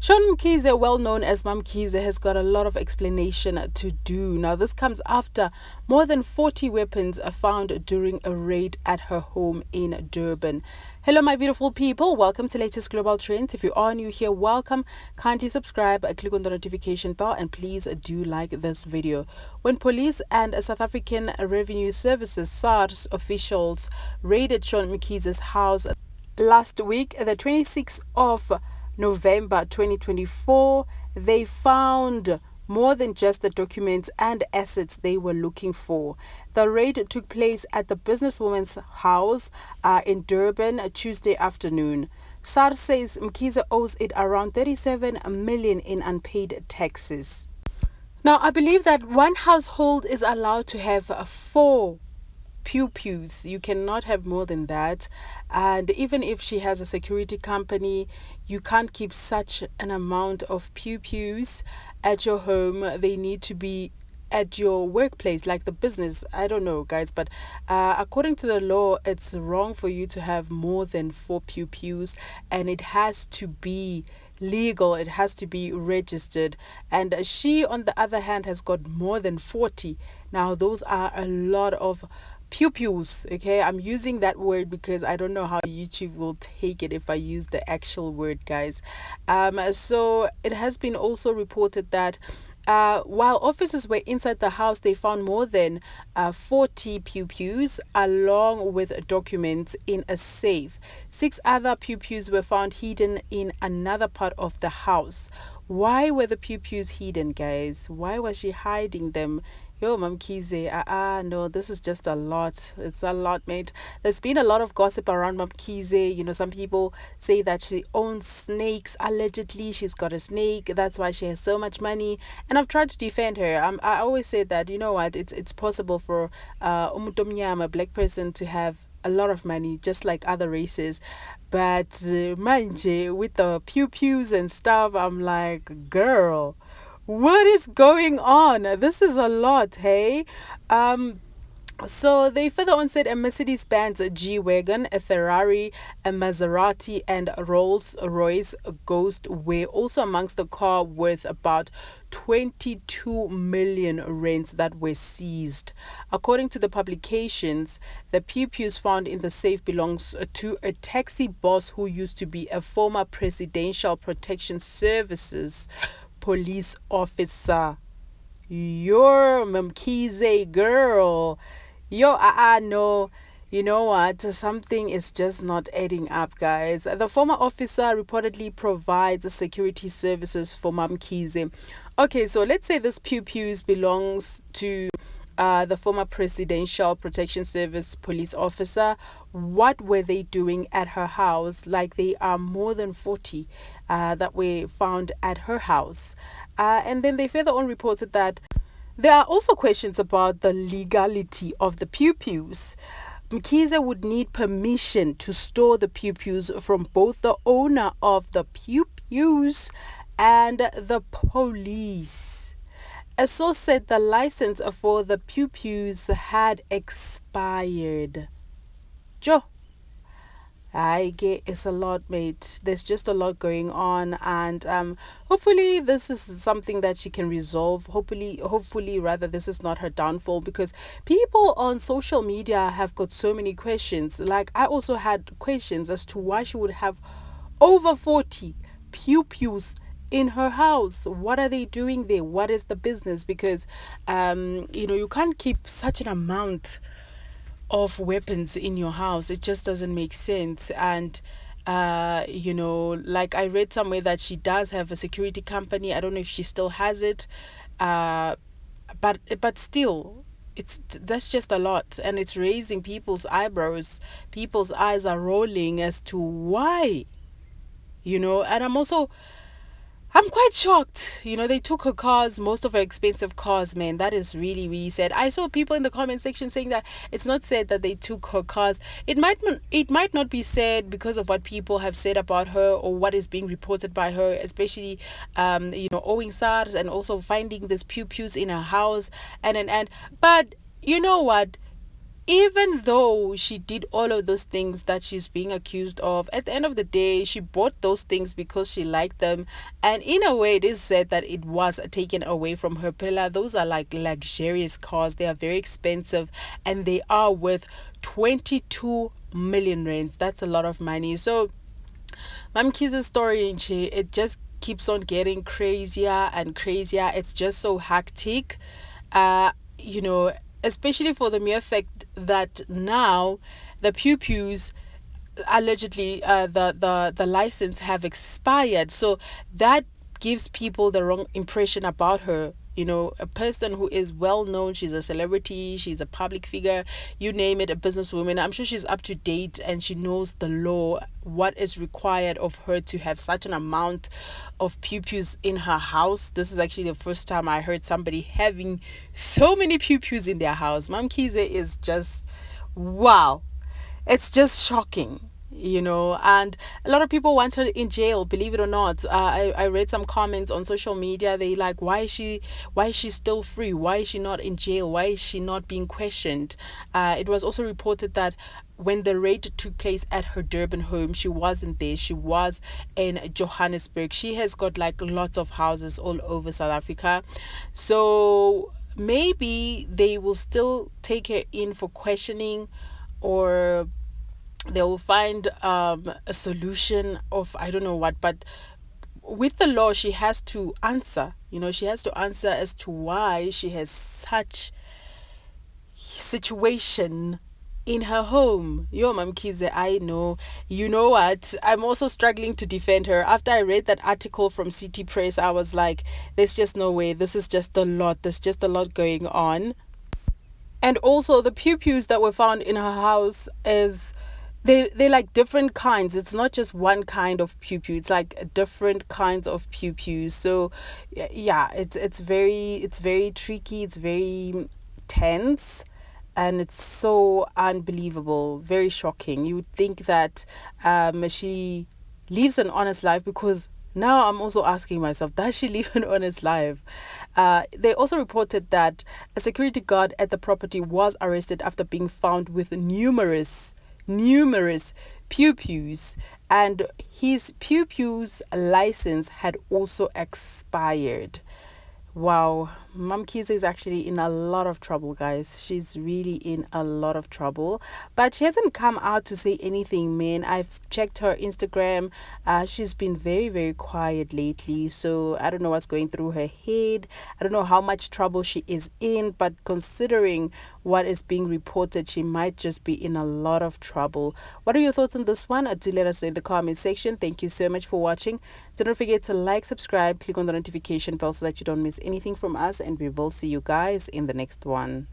Mkhize, well known as Mamkhize, has got a lot of explanation to do. Now, this comes after more than 40 weapons are found during a raid at her home in Durban. Hello, my beautiful people. Welcome to latest global trends. If you are new here, welcome. Kindly subscribe, click on the notification bell, and please do like this video. When police and South African Revenue Services SARS officials raided Mkhize's house last week, the 26th of November 2024, they found more than just the documents and assets they were looking for. The raid took place at the businesswoman's house in Durban Tuesday afternoon. SARS says Mkhize owes it around 37 million in unpaid taxes. Now, I believe that one household is allowed to have 4 pews. You cannot have more than that. And even if she has a security company, you can't keep such an amount of pews at your home. They need to be at your workplace, like the business. I don't know, guys, but according to the law, it's wrong for you to have more than 4 pews, and it has to be legal, it has to be registered. And she, on the other hand, has got more than 40. Now, those are a lot of pews. Okay, I'm using that word because I don't know how YouTube will take it if I use the actual word, guys. So it has been also reported that while officers were inside the house, they found more than 40 pews along with documents in a safe. 6 other pews were found hidden in another part of the house. Why were the pews hidden, guys? Why was she hiding them? Yo, Mamkhize, no, this is just a lot. It's a lot, mate. There's been a lot of gossip around Mamkhize. You know, some people say that she owns snakes. Allegedly, she's got a snake. That's why she has so much money. And I've tried to defend her. I always said that, you know what, it's possible for a black person to have a lot of money, just like other races. But manje, with the pews and stuff, I'm like, girl, what is going on? This is a lot, hey? So they further on said a Mercedes-Benz G-Wagon, a Ferrari, a Maserati, and a Rolls-Royce Ghost were also amongst the car with about 22 million rands that were seized. According to the publications, the pews found in the safe belongs to a taxi boss who used to be a former Presidential Protection Services police officer. Your Mkhize, girl. Yo, no. You know what? Something is just not adding up, guys. The former officer reportedly provides security services for Mamkhize. Okay, so let's say this pews belongs to the former Presidential Protection Service police officer. What were they doing at her house? Like, they are more than 40 that were found at her house. And then they further on reported that there are also questions about the legality of the pews. Mkhize would need permission to store the pews from both the owner of the pews and the police. A source said the license for the pews had expired. Joe, I get it's a lot, mate. There's just a lot going on, and hopefully this is something that she can resolve. Hopefully rather, this is not her downfall, because people on social media have got so many questions. Like, I also had questions as to why she would have over 40 pews in her house. What are they doing there? What is the business? Because you can't keep such an amount of weapons in your house. It just doesn't make sense. And like I read somewhere that she does have a security company. I don't know if she still has it, but still, that's just a lot, and it's raising people's eyebrows. People's eyes are rolling as to why, and I'm quite shocked. They took her cars, most of her expensive cars, man. That is really, really sad. I saw people in the comment section saying that it's not said that they took her cars. It might not be said because of what people have said about her or what is being reported by her, especially owing SARS and also finding this pews in her house but you know what? even though she did all of those things that she's being accused of, at the end of the day, she bought those things because she liked them. And in a way, it is said that it was taken away from her. Pilla, those are like luxurious cars. They are very expensive and they are worth 22 million rands. That's a lot of money. So Mamkhize's story, it just keeps on getting crazier and crazier. It's just so hectic. You know, especially for the mere fact that now the pew pews allegedly the license have expired, so that gives people the wrong impression about her. You know, a person who is well known, she's a celebrity, she's a public figure, you name it, a businesswoman. I'm sure she's up to date and she knows the law, what is required of her to have such an amount of pew pews in her house. This is actually the first time I heard somebody having so many pew pews in their house. Mamkhize is just wow, it's just shocking, you know. And a lot of people want her in jail, believe it or not. I read some comments on social media. They like, why is she still free, why is she not in jail, why is she not being questioned? It was also reported that when the raid took place at her Durban home, she wasn't there. She was in Johannesburg. She has got like lots of houses all over South Africa. So maybe they will still take her in for questioning, or they will find a solution of I don't know what. But with the law, she has to answer. You know, she has to answer as to why she has such situation in her home. Yo, Mamkhize, I know. You know what? I'm also struggling to defend her. After I read that article from City Press, I was like, there's just no way. This is just a lot. There's just a lot going on. And also the pew pews that were found in her house is they're like different kinds. It's not just one kind of pew pew. It's like different kinds of pew pews. So yeah, it's very tricky. It's very tense, and it's so unbelievable, very shocking. You would think that she lives an honest life, because now I'm also asking myself, does she live an honest life? They also reported that a security guard at the property was arrested after being found with numerous pew pews, and his pew pews license had also expired. Wow, Mamkhize is actually in a lot of trouble, guys. She's really in a lot of trouble. But she hasn't come out to say anything, man. I've checked her Instagram. She's been very, very quiet lately. So I don't know what's going through her head. I don't know how much trouble she is in. But considering what is being reported, she might just be in a lot of trouble. What are your thoughts on this one? Do let us know in the comment section. Thank you so much for watching. Do not forget to like, subscribe, click on the notification bell so that you don't miss anything from us, and we will see you guys in the next one.